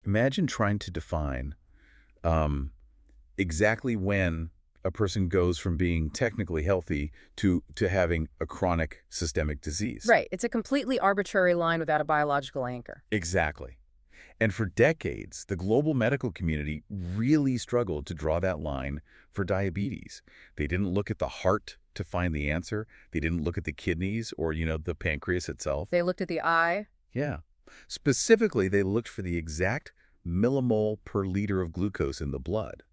Imagine trying to define exactly when a person goes from being technically healthy to having a chronic systemic disease. Right. It's a completely arbitrary line without a biological anchor. Exactly. And for decades, the global medical community really struggled to draw that line for diabetes. They didn't look at the heart to find the answer. They didn't look at the kidneys or, the pancreas itself. They looked at the eye. Yeah. Specifically, they looked for the exact millimole per liter of glucose in the blood,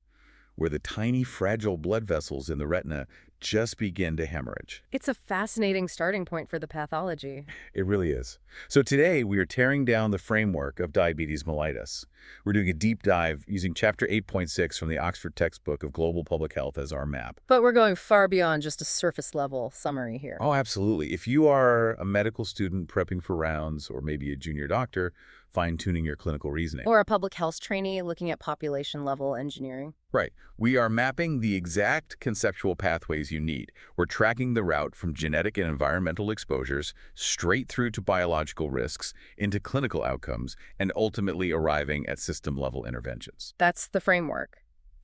where the tiny, fragile blood vessels in the retina just begin to hemorrhage. It's a fascinating starting point for the pathology. It really is. So today, we are tearing down the framework of diabetes mellitus. We're doing a deep dive using Chapter 8.6 from the Oxford textbook of Global Public Health as our map. But we're going far beyond just a surface-level summary here. Oh, absolutely. If you are a medical student prepping for rounds, or maybe a junior doctor, fine-tuning your clinical reasoning. Or a public health trainee looking at population-level engineering. Right. We are mapping the exact conceptual pathways you need. We're tracking the route from genetic and environmental exposures straight through to biological risks into clinical outcomes and ultimately arriving at system-level interventions. That's the framework.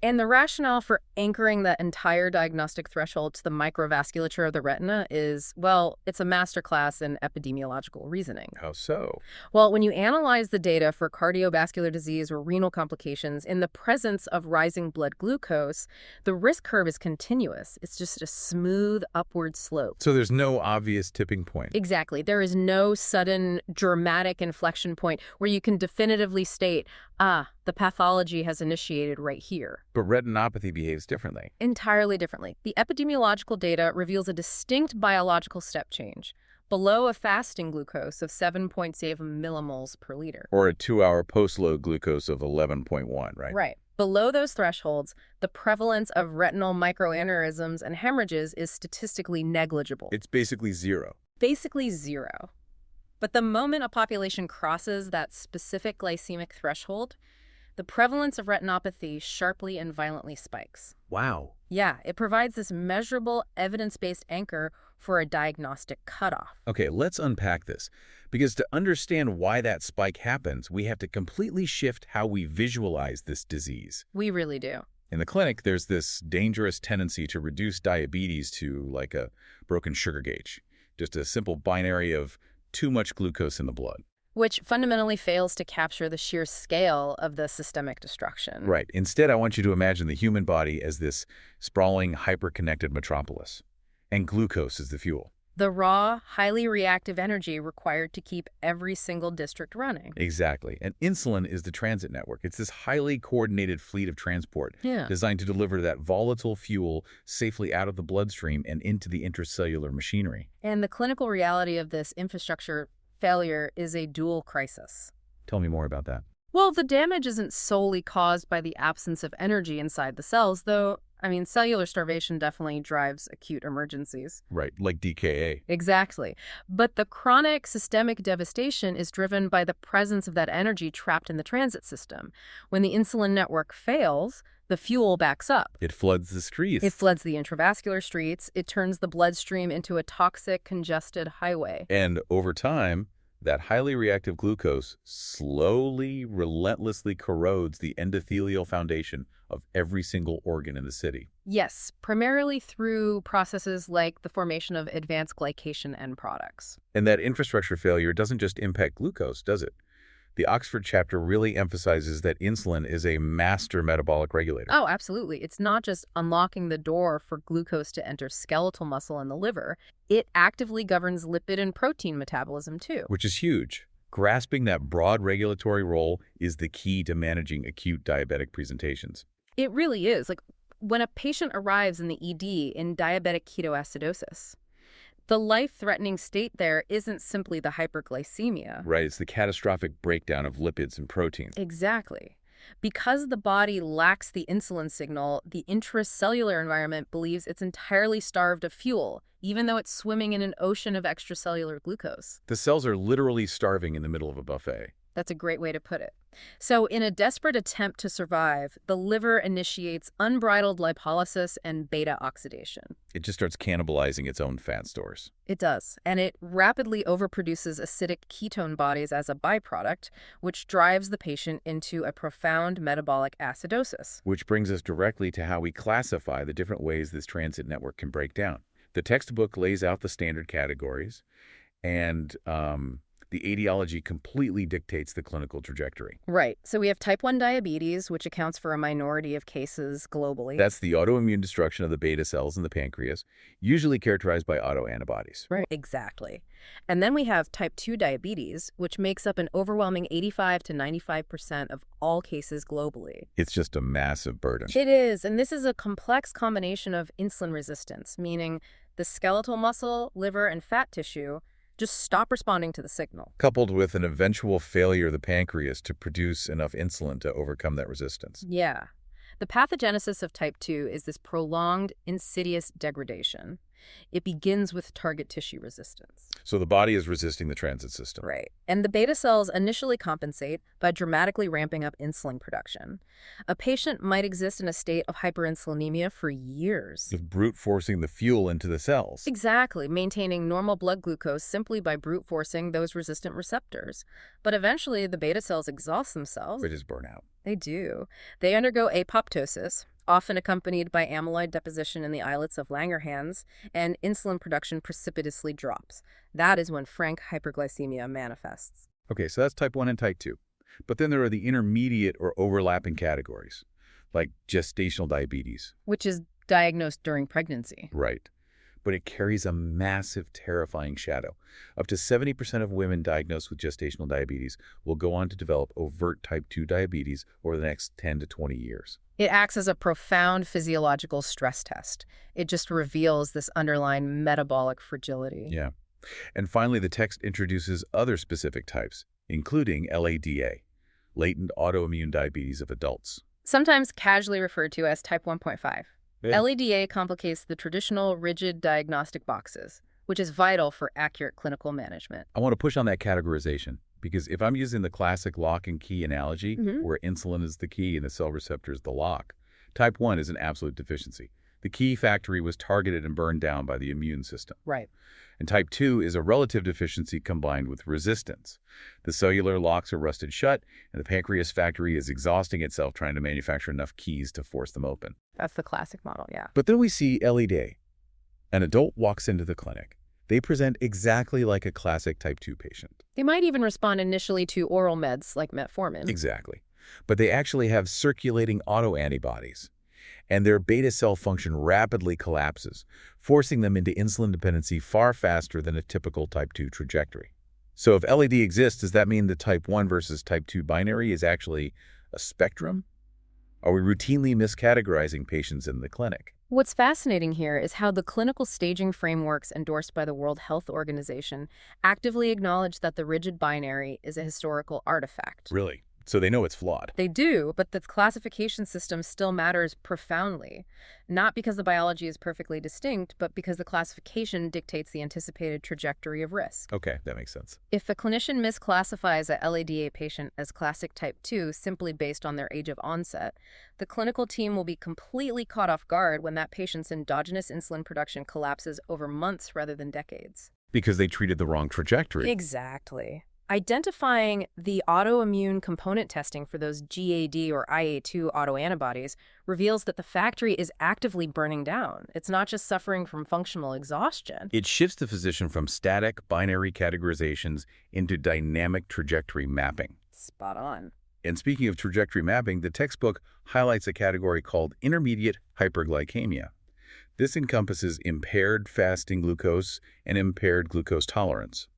And the rationale for anchoring that entire diagnostic threshold to the microvasculature of the retina is, well, it's a masterclass in epidemiological reasoning. How so? Well, when you analyze the data for cardiovascular disease or renal complications in the presence of rising blood glucose, the risk curve is continuous. It's just a smooth upward slope. So there's no obvious tipping point. Exactly. There is no sudden dramatic inflection point where you can definitively state, the pathology has initiated right here. But retinopathy behaves differently. Entirely differently. The epidemiological data reveals a distinct biological step change, below a fasting glucose of 7.7 millimoles per liter. Or a 2-hour post-load glucose of 11.1, right? Right. Below those thresholds, the prevalence of retinal microaneurysms and hemorrhages is statistically negligible. It's basically zero. Basically zero. But the moment a population crosses that specific glycemic threshold, the prevalence of retinopathy sharply and violently spikes. Wow. Yeah, it provides this measurable, evidence-based anchor for a diagnostic cutoff. Okay, let's unpack this. Because to understand why that spike happens, we have to completely shift how we visualize this disease. We really do. In the clinic, there's this dangerous tendency to reduce diabetes to like a broken sugar gauge. Just a simple binary of too much glucose in the blood. Which fundamentally fails to capture the sheer scale of the systemic destruction. Right. Instead, I want you to imagine the human body as this sprawling, hyper-connected metropolis. And glucose is the fuel. The raw, highly reactive energy required to keep every single district running. Exactly. And insulin is the transit network. It's this highly coordinated fleet of transport designed to deliver that volatile fuel safely out of the bloodstream and into the intracellular machinery. And the clinical reality of this infrastructure failure is a dual crisis. Tell me more about that. Well, the damage isn't solely caused by the absence of energy inside the cells, though, cellular starvation definitely drives acute emergencies. Right, like DKA. Exactly. But the chronic systemic devastation is driven by the presence of that energy trapped in the transit system. When the insulin network fails, the fuel backs up. It floods the streets. It floods the intravascular streets. It turns the bloodstream into a toxic, congested highway. And over time, that highly reactive glucose slowly, relentlessly corrodes the endothelial foundation of every single organ in the city. Yes, primarily through processes like the formation of advanced glycation end products. And that infrastructure failure doesn't just impact glucose, does it? The Oxford chapter really emphasizes that insulin is a master metabolic regulator. Oh, absolutely. It's not just unlocking the door for glucose to enter skeletal muscle and the liver. It actively governs lipid and protein metabolism, too. Which is huge. Grasping that broad regulatory role is the key to managing acute diabetic presentations. It really is. Like, when a patient arrives in the ED in diabetic ketoacidosis, the life-threatening state there isn't simply the hyperglycemia. Right, it's the catastrophic breakdown of lipids and proteins. Exactly. Because the body lacks the insulin signal, the intracellular environment believes it's entirely starved of fuel, even though it's swimming in an ocean of extracellular glucose. The cells are literally starving in the middle of a buffet. That's a great way to put it. So in a desperate attempt to survive, the liver initiates unbridled lipolysis and beta oxidation. It just starts cannibalizing its own fat stores. It does, and it rapidly overproduces acidic ketone bodies as a byproduct, which drives the patient into a profound metabolic acidosis. Which brings us directly to how we classify the different ways this transit network can break down. The textbook lays out the standard categories, and the etiology completely dictates the clinical trajectory. Right. So we have type 1 diabetes, which accounts for a minority of cases globally. That's the autoimmune destruction of the beta cells in the pancreas, usually characterized by autoantibodies. Right. Exactly. And then we have type 2 diabetes, which makes up an overwhelming 85 to 95% of all cases globally. It's just a massive burden. It is. And this is a complex combination of insulin resistance, meaning the skeletal muscle, liver, and fat tissue just stop responding to the signal. Coupled with an eventual failure of the pancreas to produce enough insulin to overcome that resistance. Yeah. The pathogenesis of type 2 is this prolonged, insidious degradation. It begins with target tissue resistance. So the body is resisting the transit system. Right. And the beta cells initially compensate by dramatically ramping up insulin production. A patient might exist in a state of hyperinsulinemia for years. Just brute forcing the fuel into the cells. Exactly, maintaining normal blood glucose simply by brute forcing those resistant receptors. But eventually, the beta cells exhaust themselves. They just burn out. They do. They undergo apoptosis, often accompanied by amyloid deposition in the islets of Langerhans, and insulin production precipitously drops. That is when frank hyperglycemia manifests. Okay, so that's type 1 and type 2. But then there are the intermediate or overlapping categories, like gestational diabetes. Which is diagnosed during pregnancy. Right. But it carries a massive, terrifying shadow. Up to 70% of women diagnosed with gestational diabetes will go on to develop overt type 2 diabetes over the next 10 to 20 years. It acts as a profound physiological stress test. It just reveals this underlying metabolic fragility. Yeah. And finally, the text introduces other specific types, including LADA, latent autoimmune diabetes of adults. Sometimes casually referred to as type 1.5. Yeah. LADA complicates the traditional rigid diagnostic boxes, which is vital for accurate clinical management. I want to push on that categorization, because if I'm using the classic lock and key analogy, where insulin is the key and the cell receptor is the lock, type 1 is an absolute deficiency. The key factory was targeted and burned down by the immune system. Right. And type 2 is a relative deficiency combined with resistance. The cellular locks are rusted shut, and the pancreas factory is exhausting itself trying to manufacture enough keys to force them open. That's the classic model, yeah. But then we see LAD. An adult walks into the clinic. They present exactly like a classic type 2 patient. They might even respond initially to oral meds like metformin. Exactly. But they actually have circulating autoantibodies, and their beta cell function rapidly collapses, forcing them into insulin dependency far faster than a typical type 2 trajectory. So if LAD exists, does that mean the type 1 versus type 2 binary is actually a spectrum? Are we routinely miscategorizing patients in the clinic? What's fascinating here is how the clinical staging frameworks endorsed by the World Health Organization actively acknowledge that the rigid binary is a historical artifact. Really? So they know it's flawed. They do, but the classification system still matters profoundly. Not because the biology is perfectly distinct, but because the classification dictates the anticipated trajectory of risk. Okay, that makes sense. If a clinician misclassifies a LADA patient as classic type 2 simply based on their age of onset, the clinical team will be completely caught off guard when that patient's endogenous insulin production collapses over months rather than decades. Because they treated the wrong trajectory. Exactly. Identifying the autoimmune component testing for those GAD or IA2 autoantibodies reveals that the factory is actively burning down. It's not just suffering from functional exhaustion. It shifts the physician from static binary categorizations into dynamic trajectory mapping. Spot on. And speaking of trajectory mapping, the textbook highlights a category called intermediate hyperglycemia. This encompasses impaired fasting glucose and impaired glucose tolerance.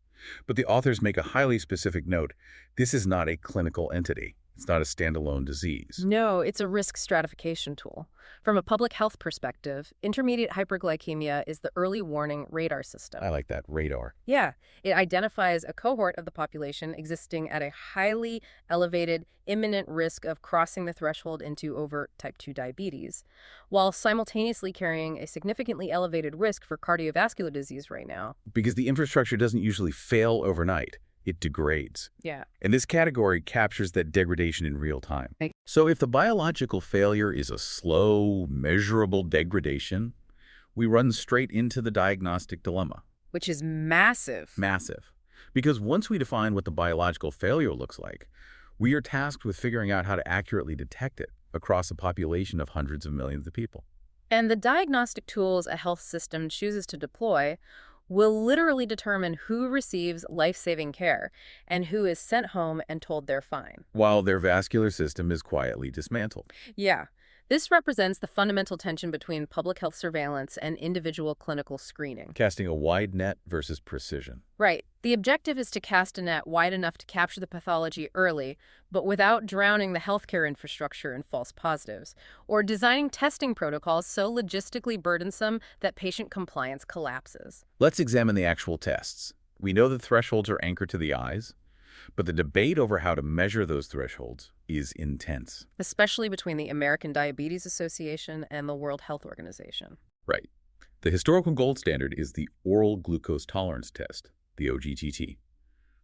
But the authors make a highly specific note. This is not a clinical entity. It's not a standalone disease. No, it's a risk stratification tool. From a public health perspective, intermediate hyperglycemia is the early warning radar system. I like that, radar. Yeah, it identifies a cohort of the population existing at a highly elevated, imminent risk of crossing the threshold into overt type 2 diabetes, while simultaneously carrying a significantly elevated risk for cardiovascular disease right now. Because the infrastructure doesn't usually fail overnight. it degrades. Yeah. And this category captures that degradation in real time. Like- So if the biological failure is a slow, measurable degradation, we run straight into the diagnostic dilemma. Which is massive. Massive. Because once we define what the biological failure looks like, we are tasked with figuring out how to accurately detect it across a population of hundreds of millions of people. And the diagnostic tools a health system chooses to deploy will literally determine who receives life-saving care and who is sent home and told they're fine. While their vascular system is quietly dismantled. Yeah. This represents the fundamental tension between public health surveillance and individual clinical screening. Casting a wide net versus precision. Right. The objective is to cast a net wide enough to capture the pathology early, but without drowning the healthcare infrastructure in false positives, or designing testing protocols so logistically burdensome that patient compliance collapses. Let's examine the actual tests. We know the thresholds are anchored to the eyes, but the debate over how to measure those thresholds is intense. Especially between the American Diabetes Association and the World Health Organization. Right. The historical gold standard is the oral glucose tolerance test, the OGTT.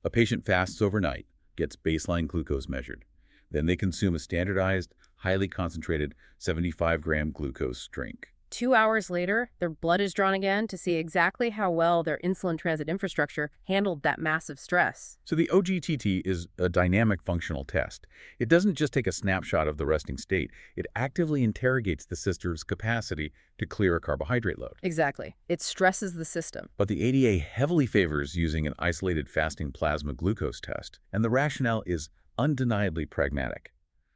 A patient fasts overnight, gets baseline glucose measured. Then they consume a standardized, highly concentrated 75-gram glucose drink. 2 hours later, their blood is drawn again to see exactly how well their insulin transit infrastructure handled that massive stress. So the OGTT is a dynamic functional test. It doesn't just take a snapshot of the resting state. It actively interrogates the system's capacity to clear a carbohydrate load. Exactly. It stresses the system. But the ADA heavily favors using an isolated fasting plasma glucose test, and the rationale is undeniably pragmatic.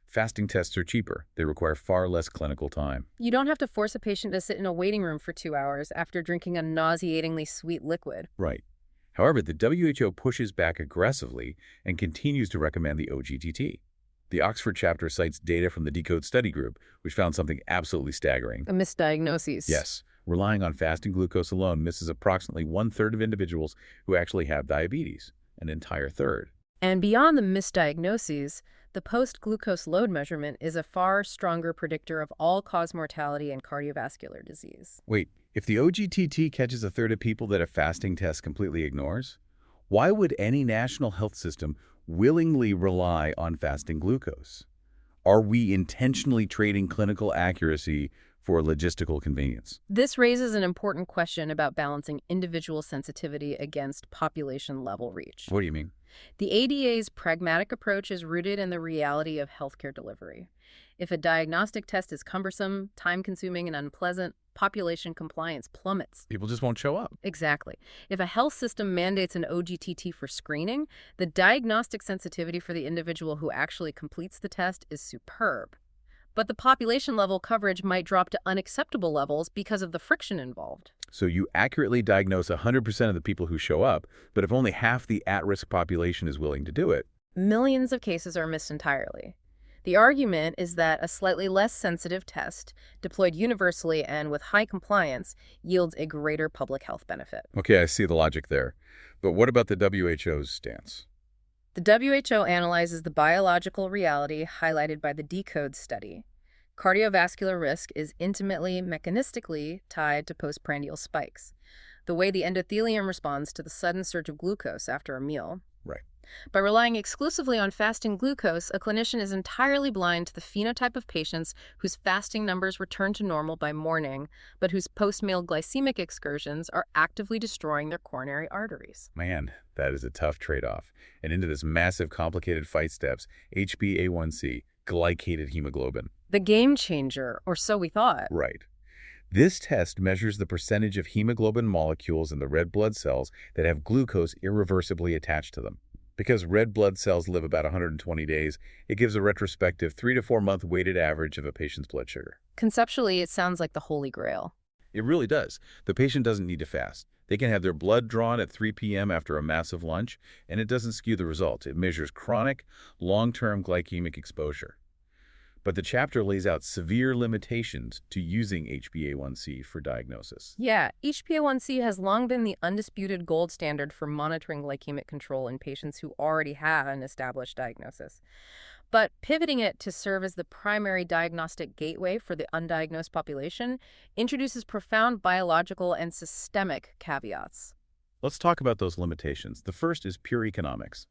Fasting tests are cheaper. They require far less clinical time. You don't have to force a patient to sit in a waiting room for 2 hours after drinking a nauseatingly sweet liquid. Right. However, the WHO pushes back aggressively and continues to recommend the OGTT. The Oxford chapter cites data from the DECODE study group, which found something absolutely staggering. A misdiagnosis. Yes, relying on fasting glucose alone misses approximately 1/3 of individuals who actually have diabetes, an entire third. And beyond the misdiagnoses, the post-glucose load measurement is a far stronger predictor of all-cause mortality and cardiovascular disease. Wait, if the OGTT catches a third of people that a fasting test completely ignores, why would any national health system willingly rely on fasting glucose? Are we intentionally trading clinical accuracy for logistical convenience? This raises an important question about balancing individual sensitivity against population-level reach. What do you mean? The ADA's pragmatic approach is rooted in the reality of healthcare delivery. If a diagnostic test is cumbersome, time-consuming, and unpleasant, population compliance plummets. People just won't show up. Exactly. If a health system mandates an OGTT for screening, the diagnostic sensitivity for the individual who actually completes the test is superb. But the population-level coverage might drop to unacceptable levels because of the friction involved. So you accurately diagnose 100% of the people who show up, but if only half the at-risk population is willing to do it. Millions of cases are missed entirely. The argument is that a slightly less sensitive test, deployed universally and with high compliance, yields a greater public health benefit. Okay, I see the logic there. But what about the WHO's stance? The WHO analyzes the biological reality highlighted by the DECODE study. Cardiovascular risk is intimately, mechanistically tied to postprandial spikes, the way the endothelium responds to the sudden surge of glucose after a meal. Right. By relying exclusively on fasting glucose, a clinician is entirely blind to the phenotype of patients whose fasting numbers return to normal by morning, but whose post-meal glycemic excursions are actively destroying their coronary arteries. Man, that is a tough trade-off. And into this massive, complicated fight steps, HbA1c, glycated hemoglobin. The game changer, or so we thought. Right. This test measures the percentage of hemoglobin molecules in the red blood cells that have glucose irreversibly attached to them. Because red blood cells live about 120 days, it gives a retrospective 3 to 4 month weighted average of a patient's blood sugar. Conceptually, it sounds like the holy grail. It really does. The patient doesn't need to fast. They can have their blood drawn at 3 p.m. after a massive lunch, and it doesn't skew the results. It measures chronic, long-term glycemic exposure. But the chapter lays out severe limitations to using HbA1c for diagnosis. Yeah, HbA1c has long been the undisputed gold standard for monitoring glycemic control in patients who already have an established diagnosis. But pivoting it to serve as the primary diagnostic gateway for the undiagnosed population introduces profound biological and systemic caveats. Let's talk about those limitations. The first is pure economics.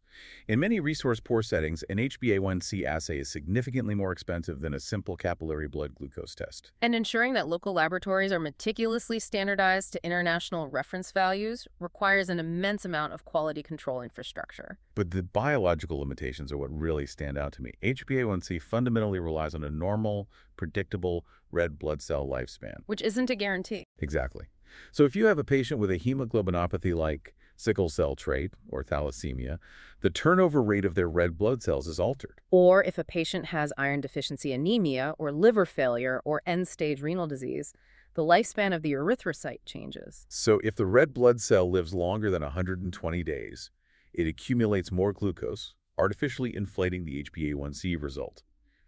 In many resource-poor settings, an HbA1c assay is significantly more expensive than a simple capillary blood glucose test. And ensuring that local laboratories are meticulously standardized to international reference values requires an immense amount of quality control infrastructure. But the biological limitations are what really stand out to me. HbA1c fundamentally relies on a normal, predictable red blood cell lifespan. Which isn't a guarantee. Exactly. So if you have a patient with a hemoglobinopathy like sickle cell trait or thalassemia, the turnover rate of their red blood cells is altered. Or if a patient has iron deficiency anemia or liver failure or end-stage renal disease, the lifespan of the erythrocyte changes. So if the red blood cell lives longer than 120 days, it accumulates more glucose, artificially inflating the HbA1c result,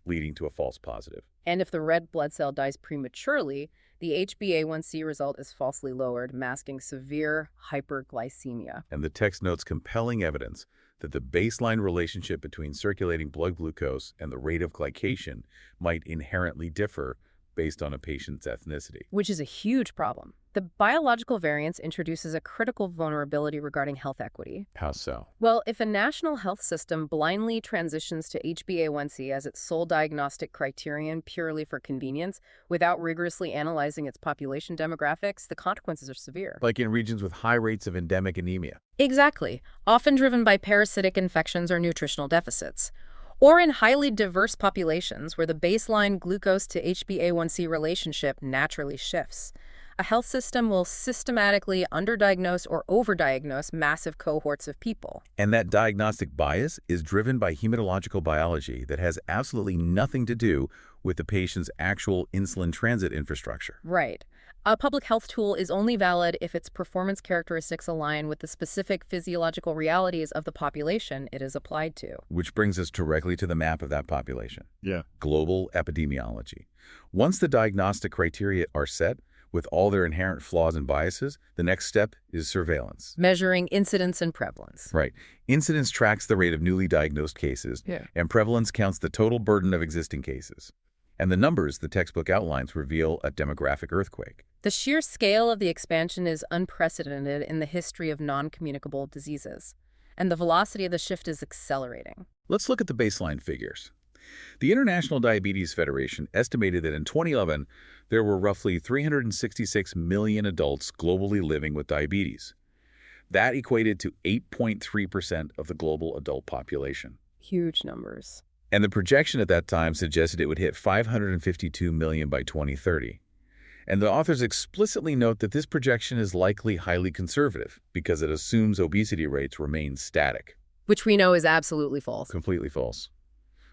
leading to a false positive. And if the red blood cell dies prematurely, the HbA1c result is falsely lowered, masking severe hyperglycemia. And the text notes compelling evidence that the baseline relationship between circulating blood glucose and the rate of glycation might inherently differ based on a patient's ethnicity. Which is a huge problem. The biological variance introduces a critical vulnerability regarding health equity. How so? Well, if a national health system blindly transitions to HbA1c as its sole diagnostic criterion purely for convenience, without rigorously analyzing its population demographics, the consequences are severe. Like in regions with high rates of endemic anemia. Exactly, often driven by parasitic infections or nutritional deficits. Or in highly diverse populations where the baseline glucose to HbA1c relationship naturally shifts. A health system will systematically underdiagnose or overdiagnose massive cohorts of people. And that diagnostic bias is driven by hematological biology that has absolutely nothing to do with the patient's actual insulin transit infrastructure. Right. A public health tool is only valid if its performance characteristics align with the specific physiological realities of the population it is applied to. Which brings us directly to the map of that population. Yeah. Global epidemiology. Once the diagnostic criteria are set, with all their inherent flaws and biases, the next step is surveillance. Measuring incidence and prevalence. Right. Incidence tracks the rate of newly diagnosed cases, and prevalence counts the total burden of existing cases. And the numbers the textbook outlines reveal a demographic earthquake. The sheer scale of the expansion is unprecedented in the history of non-communicable diseases, and the velocity of the shift is accelerating. Let's look at the baseline figures. The International Diabetes Federation estimated that in 2011, there were roughly 366 million adults globally living with diabetes. That equated to 8.3% of the global adult population. Huge numbers. And the projection at that time suggested it would hit 552 million by 2030. And the authors explicitly note that this projection is likely highly conservative because it assumes obesity rates remain static. Which we know is absolutely false. Completely false.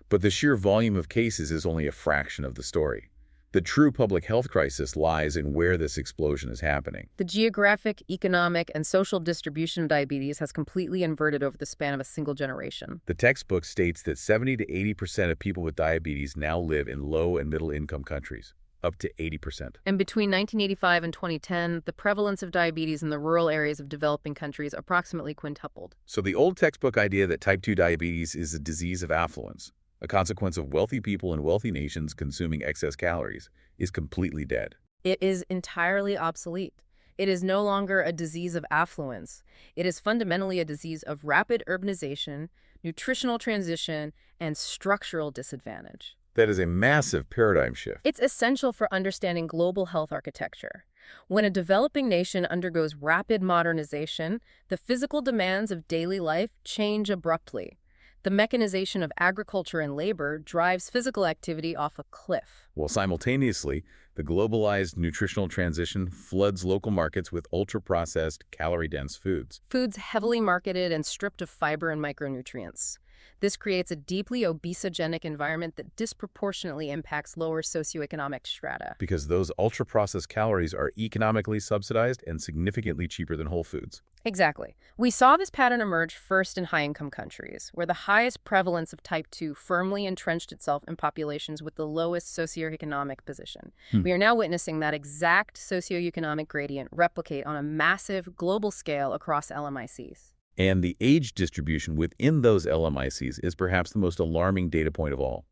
But the sheer volume of cases is only a fraction of the story. The true public health crisis lies in where this explosion is happening. The geographic, economic, and social distribution of diabetes has completely inverted over the span of a single generation. The textbook states that 70 to 80% of people with diabetes now live in low and middle income countries, up to 80%. And between 1985 and 2010, the prevalence of diabetes in the rural areas of developing countries approximately quintupled. So the old textbook idea that type 2 diabetes is a disease of affluence, a consequence of wealthy people in wealthy nations consuming excess calories, is completely dead. It is entirely obsolete. It is no longer a disease of affluence. It is fundamentally a disease of rapid urbanization, nutritional transition, and structural disadvantage. That is a massive paradigm shift. It's essential for understanding global health architecture. When a developing nation undergoes rapid modernization, the physical demands of daily life change abruptly. The mechanization of agriculture and labor drives physical activity off a cliff. While simultaneously, the globalized nutritional transition floods local markets with ultra-processed, calorie-dense foods. Foods heavily marketed and stripped of fiber and micronutrients. This creates a deeply obesogenic environment that disproportionately impacts lower socioeconomic strata. Because those ultra-processed calories are economically subsidized and significantly cheaper than whole foods. Exactly. We saw this pattern emerge first in high-income countries, where the highest prevalence of type 2 firmly entrenched itself in populations with the lowest socioeconomic position. We are now witnessing that exact socioeconomic gradient replicate on a massive global scale across LMICs. And the age distribution within those LMICs is perhaps the most alarming data point of all.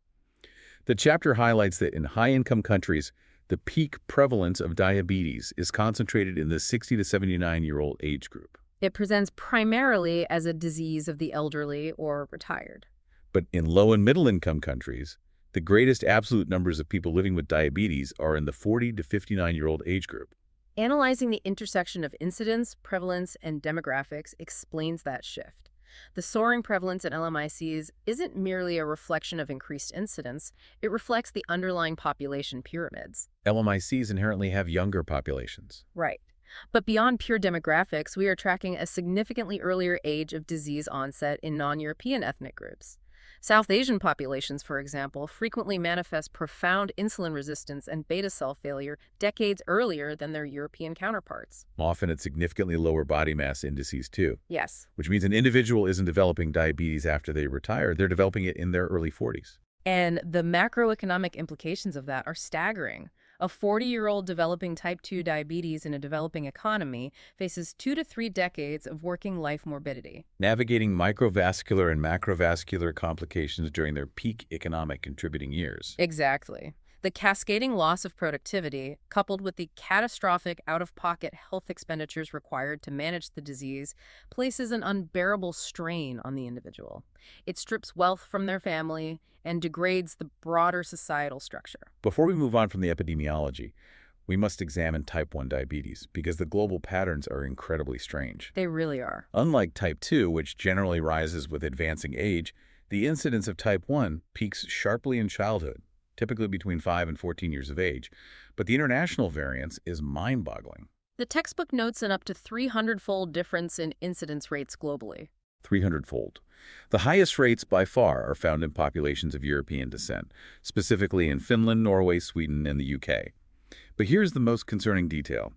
The chapter highlights that in high-income countries, the peak prevalence of diabetes is concentrated in the 60 to 79-year-old age group. It presents primarily as a disease of the elderly or retired. But in low and middle income countries, the greatest absolute numbers of people living with diabetes are in the 40 to 59-year-old age group. Analyzing the intersection of incidence, prevalence, and demographics explains that shift. The soaring prevalence in LMICs isn't merely a reflection of increased incidence, it reflects the underlying population pyramids. LMICs inherently have younger populations. Right. But beyond pure demographics, we are tracking a significantly earlier age of disease onset in non-European ethnic groups. South Asian populations, for example, frequently manifest profound insulin resistance and beta cell failure decades earlier than their European counterparts. Often at significantly lower body mass indices too, Yes. which means an individual isn't developing diabetes after they retire, they're developing it in their early 40s. And the macroeconomic implications of that are staggering. A 40-year-old developing type 2 diabetes in a developing economy faces 2 to 3 decades of working life morbidity. Navigating microvascular and macrovascular complications during their peak economic contributing years. Exactly. The cascading loss of productivity, coupled with the catastrophic out-of-pocket health expenditures required to manage the disease, places an unbearable strain on the individual. It strips wealth from their family and degrades the broader societal structure. Before we move on from the epidemiology, we must examine type 1 diabetes because the global patterns are incredibly strange. They really are. Unlike type 2, which generally rises with advancing age, the incidence of type 1 peaks sharply in childhood, typically between 5 and 14 years of age, but the international variance is mind-boggling. The textbook notes an up to 300-fold difference in incidence rates globally. 300-fold. The highest rates by far are found in populations of European descent, specifically in Finland, Norway, Sweden, and the UK. But here's the most concerning detail.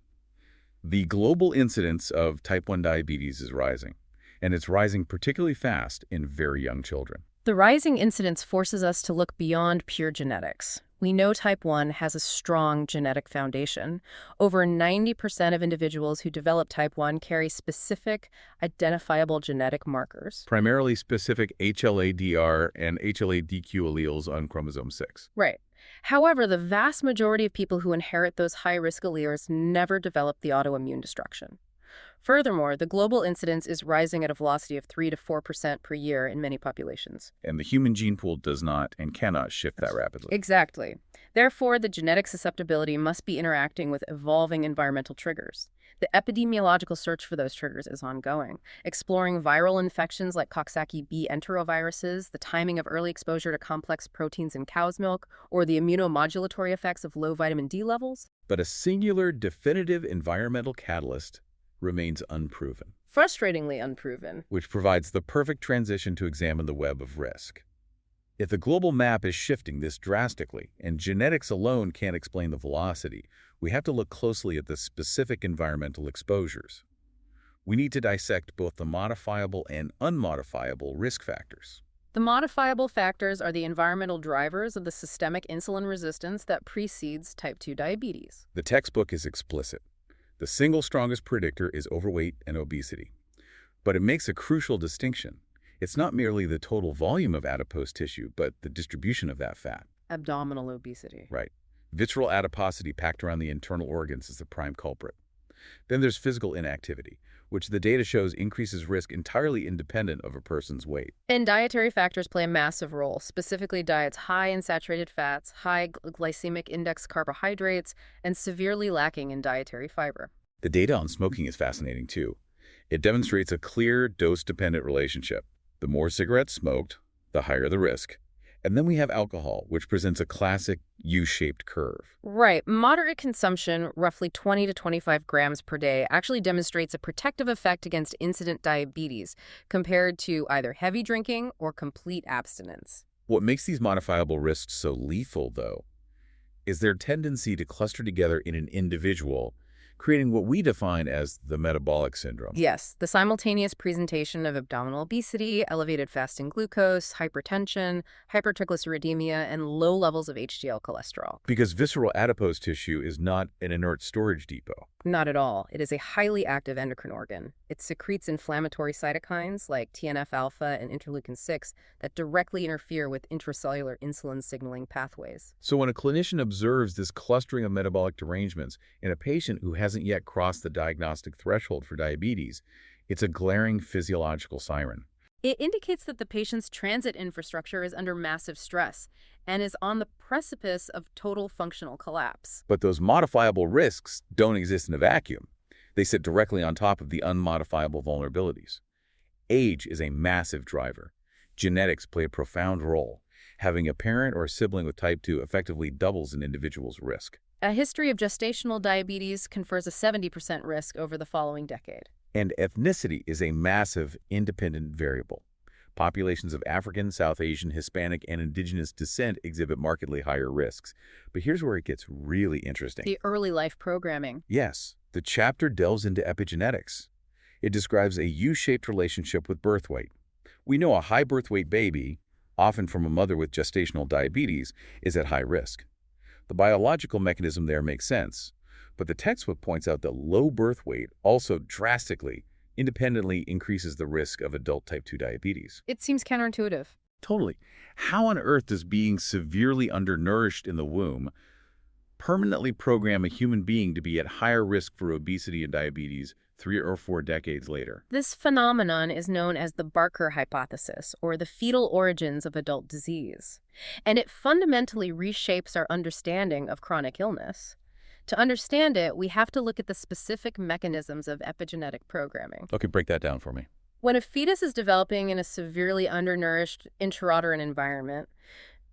The global incidence of type 1 diabetes is rising, and it's rising particularly fast in very young children. The rising incidence forces us to look beyond pure genetics. We know type 1 has a strong genetic foundation. Over 90% of individuals who develop type 1 carry specific, identifiable genetic markers. Primarily specific HLA-DR and HLA-DQ alleles on chromosome 6. Right. However, the vast majority of people who inherit those high-risk alleles never develop the autoimmune destruction. Furthermore, the global incidence is rising at a velocity of 3 to 4% per year in many populations. And the human gene pool does not and cannot shift that rapidly. Exactly. Therefore, the genetic susceptibility must be interacting with evolving environmental triggers. The epidemiological search for those triggers is ongoing, exploring viral infections like Coxsackie B enteroviruses, the timing of early exposure to complex proteins in cow's milk, or the immunomodulatory effects of low vitamin D levels. But a singular, definitive environmental catalyst remains unproven. Frustratingly unproven. Which provides the perfect transition to examine the web of risk. If the global map is shifting this drastically, and genetics alone can't explain the velocity, we have to look closely at the specific environmental exposures. We need to dissect both the modifiable and unmodifiable risk factors. The modifiable factors are the environmental drivers of the systemic insulin resistance that precedes type 2 diabetes. The textbook is explicit. The single strongest predictor is overweight and obesity. But it makes a crucial distinction. It's not merely the total volume of adipose tissue, but the distribution of that fat. Abdominal obesity. Right. Visceral adiposity packed around the internal organs is the prime culprit. Then there's physical inactivity, which the data shows increases risk entirely independent of a person's weight. And dietary factors play a massive role, specifically diets high in saturated fats, high glycemic index carbohydrates, and severely lacking in dietary fiber. The data on smoking is fascinating too. It demonstrates a clear dose-dependent relationship. The more cigarettes smoked, the higher the risk. And then we have alcohol, which presents a classic U-shaped curve. Right. Moderate consumption, roughly 20 to 25 grams per day, actually demonstrates a protective effect against incident diabetes compared to either heavy drinking or complete abstinence. What makes these modifiable risks so lethal, though, is their tendency to cluster together in an individual, creating what we define as the metabolic syndrome. Yes, the simultaneous presentation of abdominal obesity, elevated fasting glucose, hypertension, hypertriglyceridemia, and low levels of HDL cholesterol. Because visceral adipose tissue is not an inert storage depot. Not at all. It is a highly active endocrine organ. It secretes inflammatory cytokines like TNF-alpha and interleukin-6 that directly interfere with intracellular insulin signaling pathways. So when a clinician observes this clustering of metabolic derangements in a patient who hasn't yet crossed the diagnostic threshold for diabetes, It's a glaring physiological siren. It indicates that the patient's transit infrastructure is under massive stress and is on the precipice of total functional collapse. But those modifiable risks don't exist in a vacuum. They sit directly on top of the unmodifiable vulnerabilities. Age is a massive driver. Genetics play a profound role. Having a parent or a sibling with type 2 effectively doubles an individual's risk. A history of gestational diabetes confers a 70% risk over the following decade. And ethnicity is a massive independent variable. Populations of African, South Asian, Hispanic, and indigenous descent exhibit markedly higher risks. But here's where it gets really interesting. The early life programming. Yes, the chapter delves into epigenetics. It describes a U-shaped relationship with birth weight. We know a high birth weight baby, often from a mother with gestational diabetes, is at high risk. The biological mechanism there makes sense, but the textbook points out that low birth weight also drastically, independently increases the risk of adult type 2 diabetes. It seems counterintuitive. Totally. How on earth does being severely undernourished in the womb permanently program a human being to be at higher risk for obesity and diabetes 3 or 4 decades later? This phenomenon is known as the Barker hypothesis, or the fetal origins of adult disease, and it fundamentally reshapes our understanding of chronic illness. To understand it, we have to look at the specific mechanisms of epigenetic programming. Okay, break that down for me. When a fetus is developing in a severely undernourished intrauterine environment,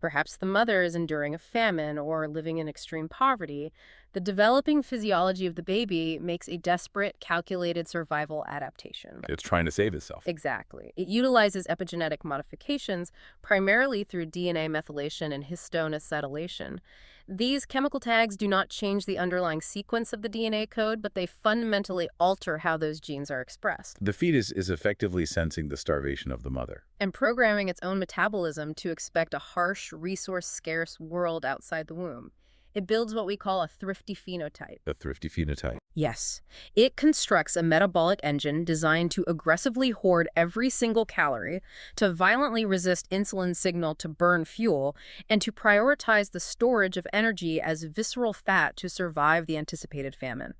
perhaps the mother is enduring a famine or living in extreme poverty, the developing physiology of the baby makes a desperate, calculated survival adaptation. It's trying to save itself. Exactly. It utilizes epigenetic modifications, primarily through DNA methylation and histone acetylation. These chemical tags do not change the underlying sequence of the DNA code, but they fundamentally alter how those genes are expressed. The fetus is effectively sensing the starvation of the mother. And programming its own metabolism to expect a harsh, resource-scarce world outside the womb. It builds what we call a thrifty phenotype. A thrifty phenotype. Yes. It constructs a metabolic engine designed to aggressively hoard every single calorie, to violently resist insulin signal to burn fuel, and to prioritize the storage of energy as visceral fat to survive the anticipated famine.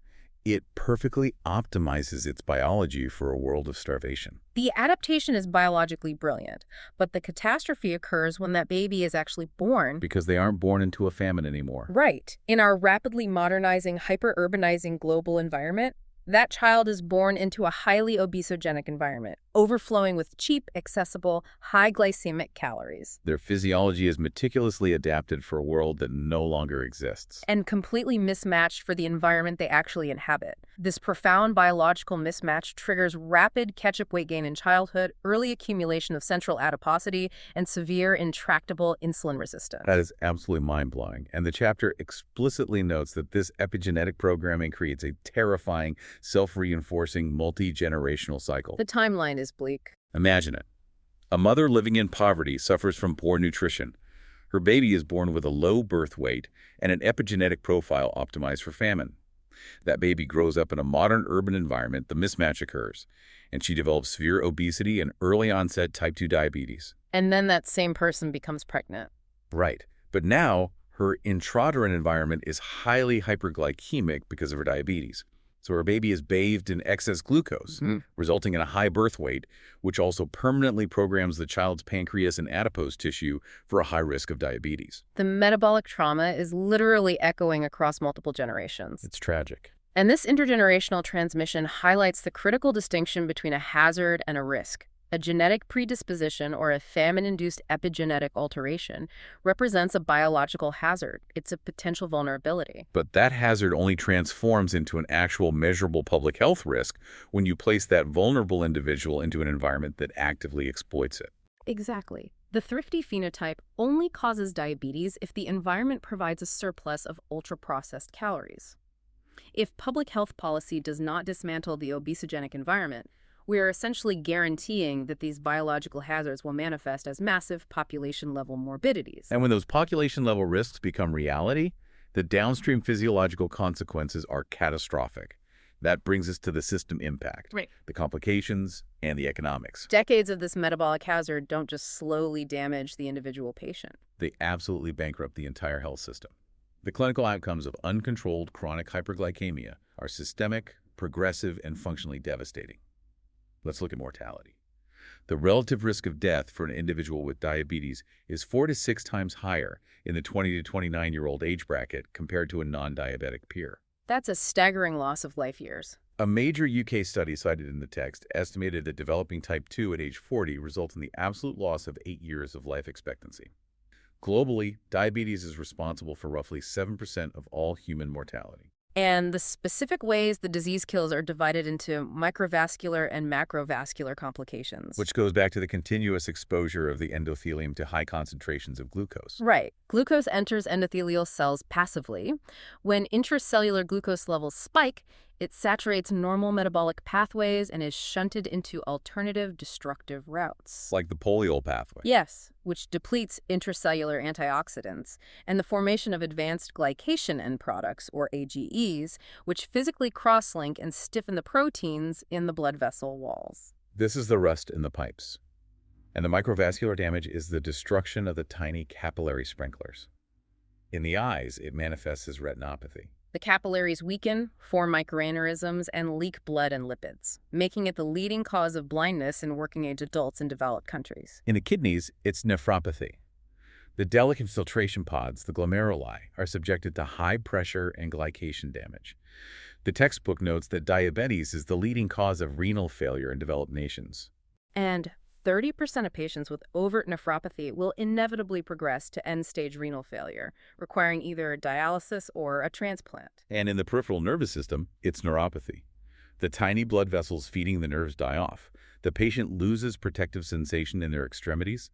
It perfectly optimizes its biology for a world of starvation. The adaptation is biologically brilliant, but the catastrophe occurs when that baby is actually born. Because they aren't born into a famine anymore. Right. In our rapidly modernizing, hyper-urbanizing global environment, that child is born into a highly obesogenic environment, overflowing with cheap, accessible, high glycemic calories. Their physiology is meticulously adapted for a world that no longer exists. And completely mismatched for the environment they actually inhabit. This profound biological mismatch triggers rapid catch-up weight gain in childhood, early accumulation of central adiposity, and severe, intractable insulin resistance. That is absolutely mind-blowing. And the chapter explicitly notes that this epigenetic programming creates a terrifying, self-reinforcing, multi-generational cycle. The timeline is bleak. Imagine it. A mother living in poverty suffers from poor nutrition. Her baby is born with a low birth weight and an epigenetic profile optimized for famine. That baby grows up in a modern urban environment, the mismatch occurs, and she develops severe obesity and early-onset type 2 diabetes. And then that same person becomes pregnant. Right. But now, her intrauterine environment is highly hyperglycemic because of her diabetes. So her baby is bathed in excess glucose, resulting in a high birth weight, which also permanently programs the child's pancreas and adipose tissue for a high risk of diabetes. The metabolic trauma is literally echoing across multiple generations. It's tragic. And this intergenerational transmission highlights the critical distinction between a hazard and a risk. A genetic predisposition or a famine-induced epigenetic alteration represents a biological hazard. It's a potential vulnerability. But that hazard only transforms into an actual measurable public health risk when you place that vulnerable individual into an environment that actively exploits it. Exactly. The thrifty phenotype only causes diabetes if the environment provides a surplus of ultra-processed calories. If public health policy does not dismantle the obesogenic environment, we are essentially guaranteeing that these biological hazards will manifest as massive population-level morbidities. And when those population-level risks become reality, the downstream physiological consequences are catastrophic. That brings us to the system impact, the complications, and the economics. Decades of this metabolic hazard don't just slowly damage the individual patient. They absolutely bankrupt the entire health system. The clinical outcomes of uncontrolled chronic hyperglycemia are systemic, progressive, and functionally devastating. Let's look at mortality. The relative risk of death for an individual with diabetes is 4 to 6 times higher in the 20 to 29-year-old age bracket compared to a non-diabetic peer. That's a staggering loss of life years. A major UK study cited in the text estimated that developing type 2 at age 40 results in the absolute loss of 8 years of life expectancy. Globally, diabetes is responsible for roughly 7% of all human mortality. And the specific ways the disease kills are divided into microvascular and macrovascular complications. Which goes back to the continuous exposure of the endothelium to high concentrations of glucose. Right. Glucose enters endothelial cells passively. When intracellular glucose levels spike, it saturates normal metabolic pathways and is shunted into alternative destructive routes. Like the polyol pathway. Yes, which depletes intracellular antioxidants and the formation of advanced glycation end products, or AGEs, which physically cross-link and stiffen the proteins in the blood vessel walls. This is the rust in the pipes. And the microvascular damage is the destruction of the tiny capillary sprinklers. In the eyes, it manifests as retinopathy. The capillaries weaken, form microaneurysms, and leak blood and lipids, making it the leading cause of blindness in working-age adults in developed countries. In the kidneys, it's nephropathy. The delicate filtration pods, the glomeruli, are subjected to high pressure and glycation damage. The textbook notes that diabetes is the leading cause of renal failure in developed nations. And 30% of patients with overt nephropathy will inevitably progress to end-stage renal failure, requiring either dialysis or a transplant. And in the peripheral nervous system, it's neuropathy. The tiny blood vessels feeding the nerves die off. The patient loses protective sensation in their extremities.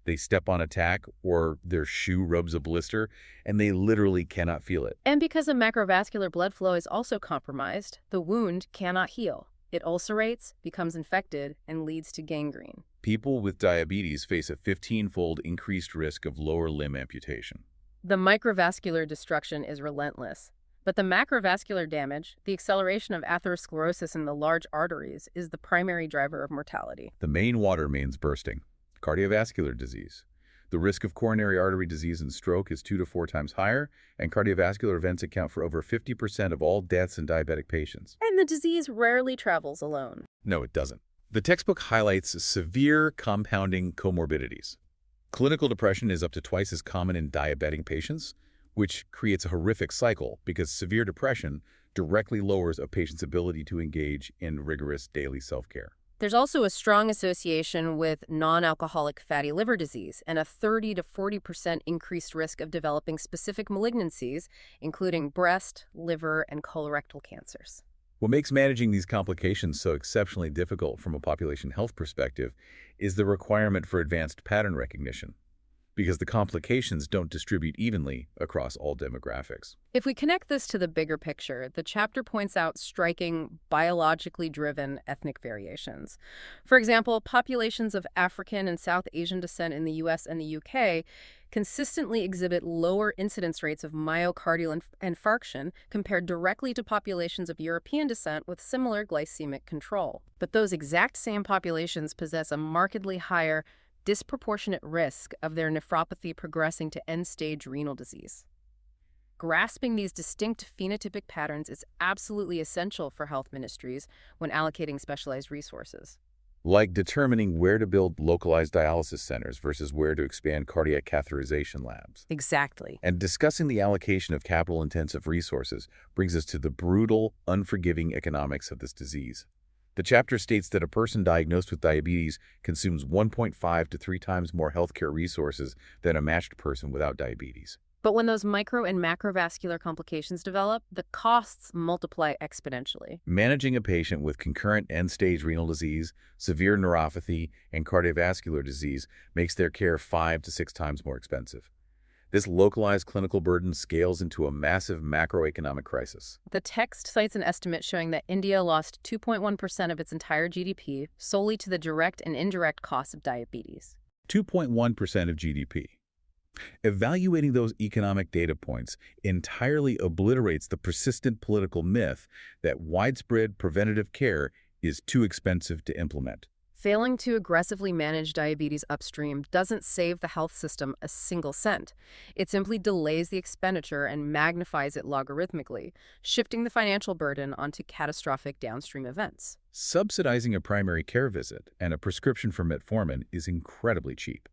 They step on a tack or their shoe rubs a blister, and they literally cannot feel it. And because the macrovascular blood flow is also compromised, the wound cannot heal. It ulcerates, becomes infected, and leads to gangrene. People with diabetes face a 15-fold increased risk of lower limb amputation. The microvascular destruction is relentless. But the macrovascular damage, the acceleration of atherosclerosis in the large arteries, is the primary driver of mortality. The main water mains bursting. Cardiovascular disease. The risk of coronary artery disease and stroke is 2 to 4 times higher, and cardiovascular events account for over 50% of all deaths in diabetic patients. And the disease rarely travels alone. No, it doesn't. The textbook highlights severe compounding comorbidities. Clinical depression is up to twice as common in diabetic patients, which creates a horrific cycle because severe depression directly lowers a patient's ability to engage in rigorous daily self-care. There's also a strong association with non-alcoholic fatty liver disease and a 30 to 40% increased risk of developing specific malignancies, including breast, liver, and colorectal cancers. What makes managing these complications so exceptionally difficult from a population health perspective is the requirement for advanced pattern recognition, because the complications don't distribute evenly across all demographics. If we connect this to the bigger picture, the chapter points out striking biologically driven ethnic variations. For example, populations of African and South Asian descent in the US and the UK consistently exhibit lower incidence rates of myocardial infarction compared directly to populations of European descent with similar glycemic control. But those exact same populations possess a markedly higher disproportionate risk of their nephropathy progressing to end-stage renal disease. Grasping these distinct phenotypic patterns is absolutely essential for health ministries when allocating specialized resources. Like determining where to build localized dialysis centers versus where to expand cardiac catheterization labs. Exactly. And discussing the allocation of capital-intensive resources brings us to the brutal, unforgiving economics of this disease. The chapter states that a person diagnosed with diabetes consumes 1.5 to 3 times more healthcare resources than a matched person without diabetes. But when those micro and macrovascular complications develop, the costs multiply exponentially. Managing a patient with concurrent end-stage renal disease, severe neuropathy, and cardiovascular disease makes their care 5 to 6 times more expensive. This localized clinical burden scales into a massive macroeconomic crisis. The text cites an estimate showing that India lost 2.1% of its entire GDP solely to the direct and indirect costs of diabetes. 2.1% of GDP. Evaluating those economic data points entirely obliterates the persistent political myth that widespread preventative care is too expensive to implement. Failing to aggressively manage diabetes upstream doesn't save the health system a single cent. It simply delays the expenditure and magnifies it logarithmically, shifting the financial burden onto catastrophic downstream events. Subsidizing a primary care visit and a prescription for metformin is incredibly cheap.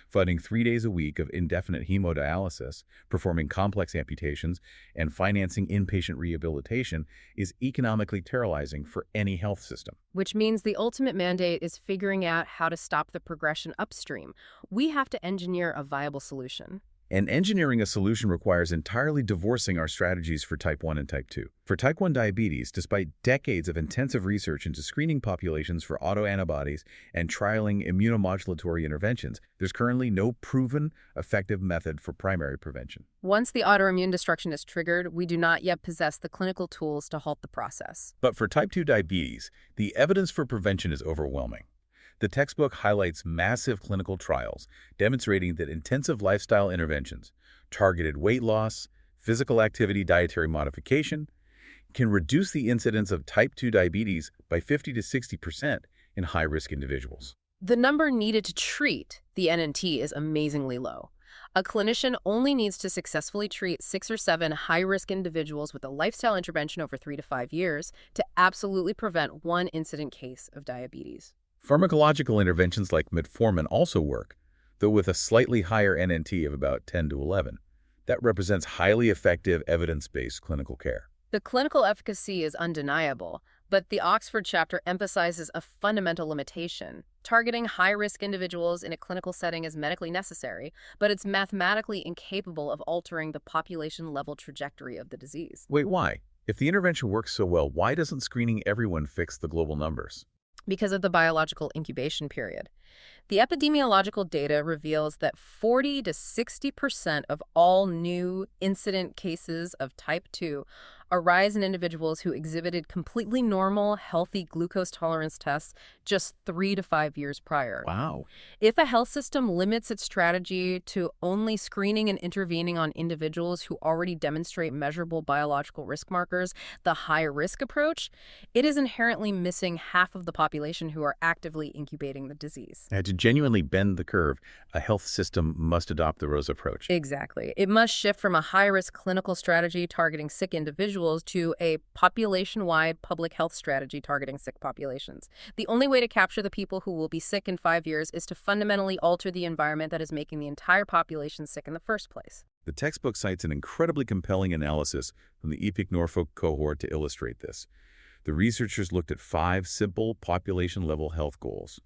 Funding 3 days a week of indefinite hemodialysis, performing complex amputations, and financing inpatient rehabilitation is economically sterilizing for any health system. Which means the ultimate mandate is figuring out how to stop the progression upstream. We have to engineer a viable solution. And engineering a solution requires entirely divorcing our strategies for type 1 and type 2. For type 1 diabetes, despite decades of intensive research into screening populations for autoantibodies and trialing immunomodulatory interventions, there's currently no proven, effective method for primary prevention. Once the autoimmune destruction is triggered, we do not yet possess the clinical tools to halt the process. But for type 2 diabetes, the evidence for prevention is overwhelming. The textbook highlights massive clinical trials demonstrating that intensive lifestyle interventions, targeted weight loss, physical activity dietary modification, can reduce the incidence of type 2 diabetes by 50 to 60% in high-risk individuals. The number needed to treat the NNT is amazingly low. A clinician only needs to successfully treat 6 or 7 high-risk individuals with a lifestyle intervention over 3 to 5 years to absolutely prevent one incident case of diabetes. Pharmacological interventions like metformin also work, though with a slightly higher NNT of about 10 to 11. That represents highly effective, evidence-based clinical care. The clinical efficacy is undeniable, but the Oxford chapter emphasizes a fundamental limitation. Targeting high-risk individuals in a clinical setting is medically necessary, but it's mathematically incapable of altering the population-level trajectory of the disease. Wait, why? If the intervention works so well, why doesn't screening everyone fix the global numbers? Because of the biological incubation period. The epidemiological data reveals that 40 to 60% of all new incident cases of type 2 arise in individuals who exhibited completely normal, healthy glucose tolerance tests just 3 to 5 years prior. Wow. If a health system limits its strategy to only screening and intervening on individuals who already demonstrate measurable biological risk markers, the high-risk approach, it is inherently missing half of the population who are actively incubating the disease. And to genuinely bend the curve, a health system must adopt the Rose approach. Exactly. It must shift from a high-risk clinical strategy targeting sick individuals to a population-wide public health strategy targeting sick populations. The only way to capture the people who will be sick in 5 years is to fundamentally alter the environment that is making the entire population sick in the first place. The textbook cites an incredibly compelling analysis from the EPIC Norfolk cohort to illustrate this. The researchers looked at 5 simple population-level health goals: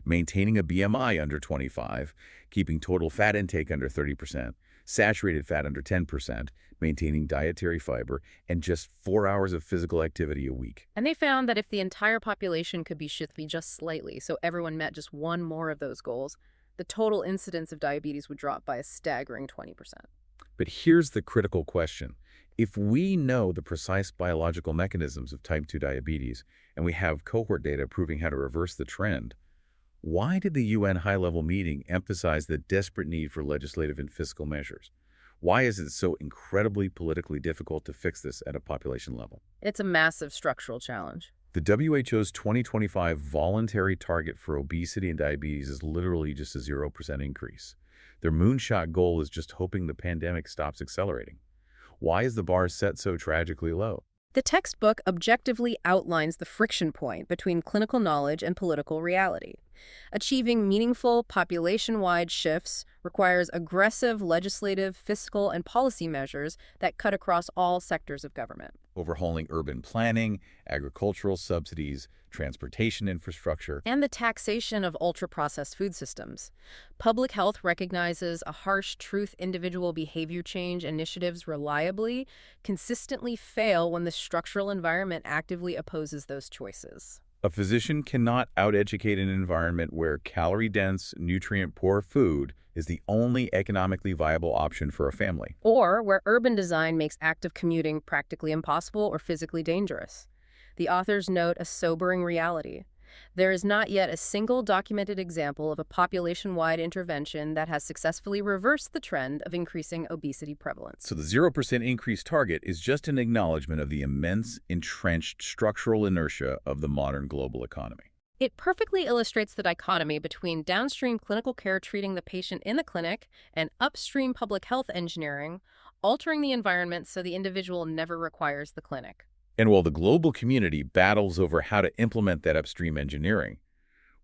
maintaining a BMI under 25, keeping total fat intake under 30%, saturated fat under 10%, maintaining dietary fiber, and just 4 hours of physical activity a week. And they found that if the entire population could be shifted just slightly, so everyone met just one more of those goals, the total incidence of diabetes would drop by a staggering 20%. But here's the critical question. If we know the precise biological mechanisms of type 2 diabetes, and we have cohort data proving how to reverse the trend, why did the UN high-level meeting emphasize the desperate need for legislative and fiscal measures? Why is it so incredibly politically difficult to fix this at a population level? It's a massive structural challenge. The WHO's 2025 voluntary target for obesity and diabetes is literally just a 0% increase. Their moonshot goal is just hoping the pandemic stops accelerating. Why is the bar set so tragically low? The textbook objectively outlines the friction point between clinical knowledge and political reality. Achieving meaningful population-wide shifts requires aggressive legislative, fiscal, and policy measures that cut across all sectors of government. Overhauling urban planning, agricultural subsidies, transportation infrastructure, And the taxation of ultra-processed food systems. Public health recognizes a harsh truth: individual behavior change initiatives reliably, consistently fail when the structural environment actively opposes those choices. A physician cannot out-educate an environment where calorie-dense, nutrient-poor food is the only economically viable option for a family. Or where urban design makes active commuting practically impossible or physically dangerous. The authors note a sobering reality. There is not yet a single documented example of a population-wide intervention that has successfully reversed the trend of increasing obesity prevalence. So the 0% increase target is just an acknowledgement of the immense, entrenched structural inertia of the modern global economy. It perfectly illustrates the dichotomy between downstream clinical care treating the patient in the clinic and upstream public health engineering, altering the environment so the individual never requires the clinic. And while the global community battles over how to implement that upstream engineering,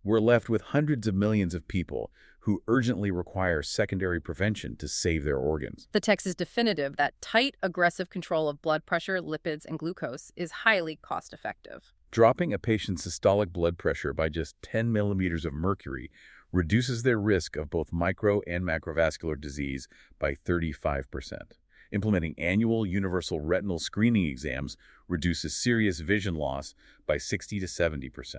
we're left with hundreds of millions of people who urgently require secondary prevention to save their organs. The text is definitive that tight, aggressive control of blood pressure, lipids, and glucose is highly cost-effective. Dropping a patient's systolic blood pressure by just 10 millimeters of mercury reduces their risk of both micro and macrovascular disease by 35%. Implementing annual universal retinal screening exams reduces serious vision loss by 60 to 70%.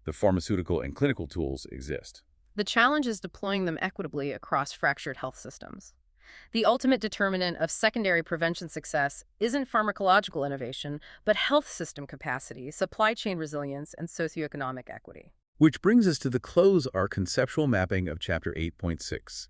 The pharmaceutical and clinical tools exist. The challenge is deploying them equitably across fractured health systems. The ultimate determinant of secondary prevention success isn't pharmacological innovation, but health system capacity, supply chain resilience, and socioeconomic equity. Which brings us to the close our conceptual mapping of Chapter 8.6.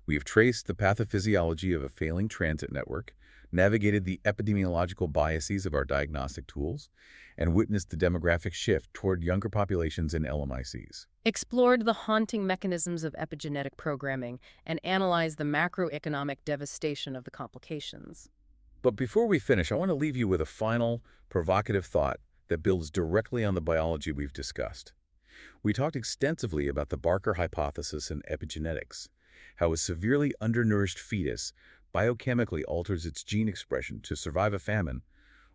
We have traced the pathophysiology of a failing transit network, navigated the epidemiological biases of our diagnostic tools, and witnessed the demographic shift toward younger populations in LMICs. Explored the haunting mechanisms of epigenetic programming and analyzed the macroeconomic devastation of the complications. But before we finish, I want to leave you with a final, provocative thought that builds directly on the biology we've discussed. We talked extensively about the Barker hypothesis and epigenetics, how a severely undernourished fetus biochemically alters its gene expression to survive a famine,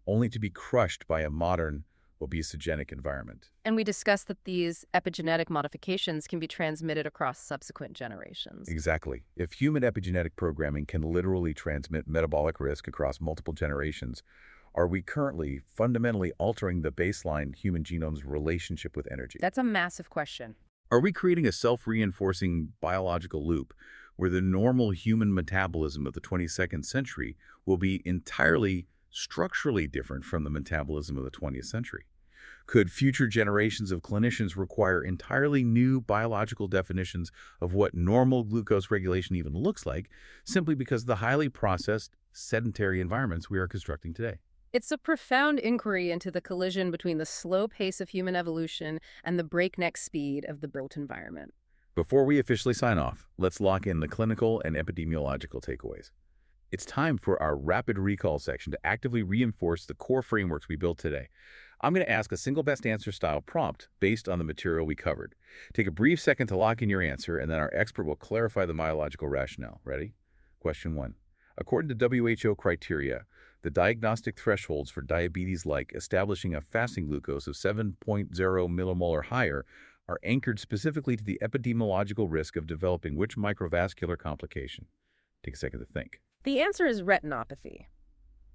only to be crushed by a modern, obesogenic environment. And we discussed that these epigenetic modifications can be transmitted across subsequent generations. Exactly. If human epigenetic programming can literally transmit metabolic risk across multiple generations, are we currently fundamentally altering the baseline human genome's relationship with energy? That's a massive question. Are we creating a self-reinforcing biological loop where the normal human metabolism of the 22nd century will be entirely structurally different from the metabolism of the 20th century? Could future generations of clinicians require entirely new biological definitions of what normal glucose regulation even looks like, simply because of the highly processed, sedentary environments we are constructing today? It's a profound inquiry into the collision between the slow pace of human evolution and the breakneck speed of the built environment. Before we officially sign off, let's lock in the clinical and epidemiological takeaways. It's time for our rapid recall section to actively reinforce the core frameworks we built today. I'm going to ask a single best answer style prompt based on the material we covered. Take a brief second to lock in your answer, and then our expert will clarify the biological rationale. Ready? Question 1. According to WHO criteria, the diagnostic thresholds for diabetes, like establishing a fasting glucose of 7.0 millimolar or higher, are anchored specifically to the epidemiological risk of developing which microvascular complication? Take a second to think. The answer is retinopathy.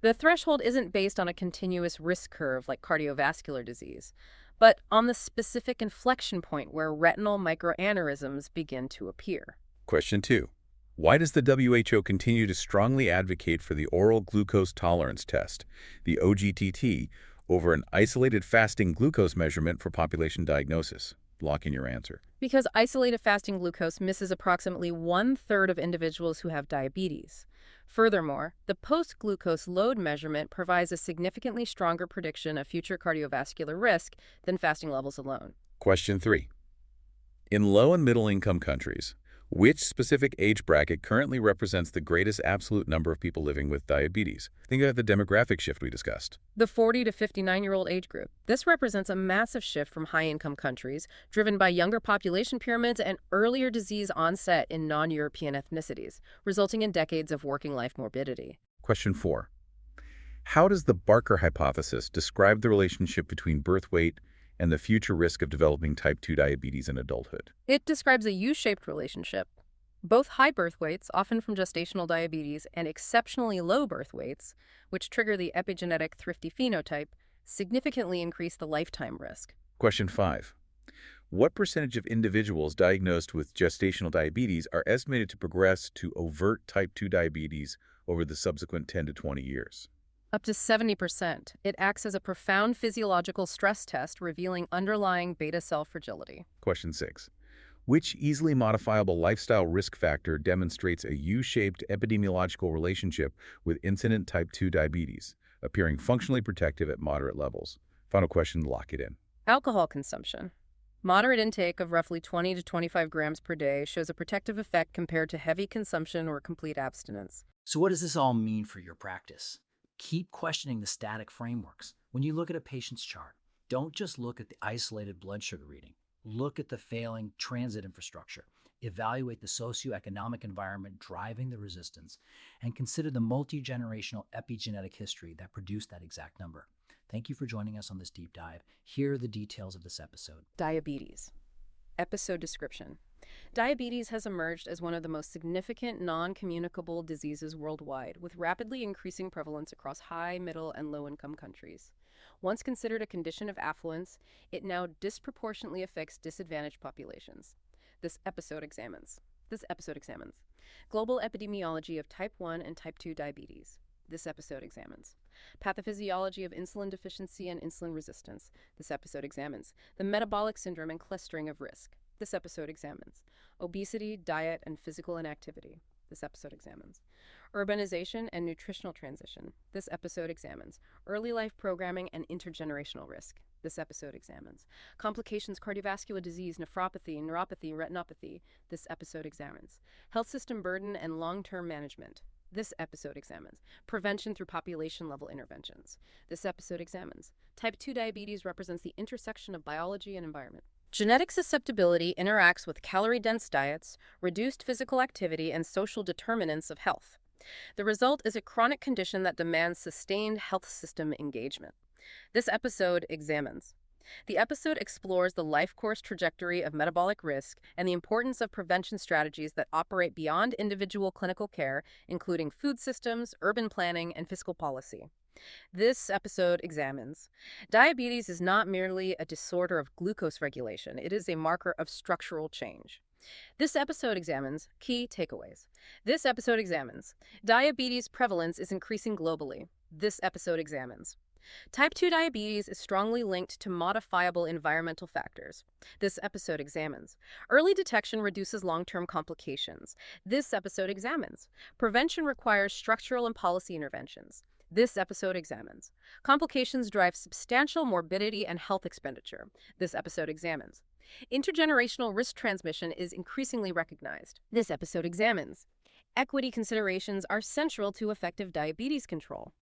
The threshold isn't based on a continuous risk curve like cardiovascular disease, but on the specific inflection point where retinal microaneurysms begin to appear. Question 2. Why does the WHO continue to strongly advocate for the oral glucose tolerance test, the OGTT, over an isolated fasting glucose measurement for population diagnosis? Lock in your answer. Because isolated fasting glucose misses approximately 1/3 of individuals who have diabetes. Furthermore, the post-glucose load measurement provides a significantly stronger prediction of future cardiovascular risk than fasting levels alone. Question 3. In low and middle-income countries, which specific age bracket currently represents the greatest absolute number of people living with diabetes? Think about the demographic shift we discussed. The 40 to 59-year-old age group. This represents a massive shift from high-income countries, driven by younger population pyramids and earlier disease onset in non-European ethnicities, resulting in decades of working life morbidity. Question 4. How does the Barker hypothesis describe the relationship between birth weight and the future risk of developing type 2 diabetes in adulthood? It describes a U-shaped relationship. Both high birth weights, often from gestational diabetes, and exceptionally low birth weights, which trigger the epigenetic thrifty phenotype, significantly increase the lifetime risk. Question 5. What percentage of individuals diagnosed with gestational diabetes are estimated to progress to overt type 2 diabetes over the subsequent 10 to 20 years? Up to 70%. It acts as a profound physiological stress test revealing underlying beta cell fragility. Question 6. Which easily modifiable lifestyle risk factor demonstrates a U-shaped epidemiological relationship with incident type 2 diabetes, appearing functionally protective at moderate levels? Final question, lock it in. Alcohol consumption. Moderate intake of roughly 20 to 25 grams per day shows a protective effect compared to heavy consumption or complete abstinence. So what does this all mean for your practice? Keep questioning the static frameworks. When you look at a patient's chart, don't just look at the isolated blood sugar reading. Look at the failing transit infrastructure. Evaluate the socioeconomic environment driving the resistance, and consider the multi-generational epigenetic history that produced that exact number. Thank you for joining us on this deep dive. Here are the details of this episode. Diabetes. Episode description. Diabetes has emerged as one of the most significant non-communicable diseases worldwide, with rapidly increasing prevalence across high, middle, and low-income countries. Once considered a condition of affluence, it now disproportionately affects disadvantaged populations. This episode examines global epidemiology of type 1 and type 2 diabetes. This episode examines pathophysiology of insulin deficiency and insulin resistance. This episode examines the metabolic syndrome and clustering of risk. This episode examines obesity, diet, and physical inactivity. This episode examines urbanization and nutritional transition. This episode examines early life programming and intergenerational risk. This episode examines complications, cardiovascular disease, nephropathy, neuropathy, retinopathy. This episode examines health system burden and long-term management. This episode examines prevention through population-level interventions. This episode examines type 2 diabetes represents the intersection of biology and environment. Genetic susceptibility interacts with calorie-dense diets, reduced physical activity, and social determinants of health. The result is a chronic condition that demands sustained health system engagement. This episode examines. The episode explores the life course trajectory of metabolic risk and the importance of prevention strategies that operate beyond individual clinical care, including food systems, urban planning, and fiscal policy. This episode examines. Diabetes is not merely a disorder of glucose regulation, it is a marker of structural change. This episode examines key takeaways. This episode examines. Diabetes prevalence is increasing globally. This episode examines. Type 2 diabetes is strongly linked to modifiable environmental factors. This episode examines. Early detection reduces long-term complications. This episode examines. Prevention requires structural and policy interventions. This episode examines. Complications drive substantial morbidity and health expenditure. This episode examines. Intergenerational risk transmission is increasingly recognized. This episode examines. Equity considerations are central to effective diabetes control.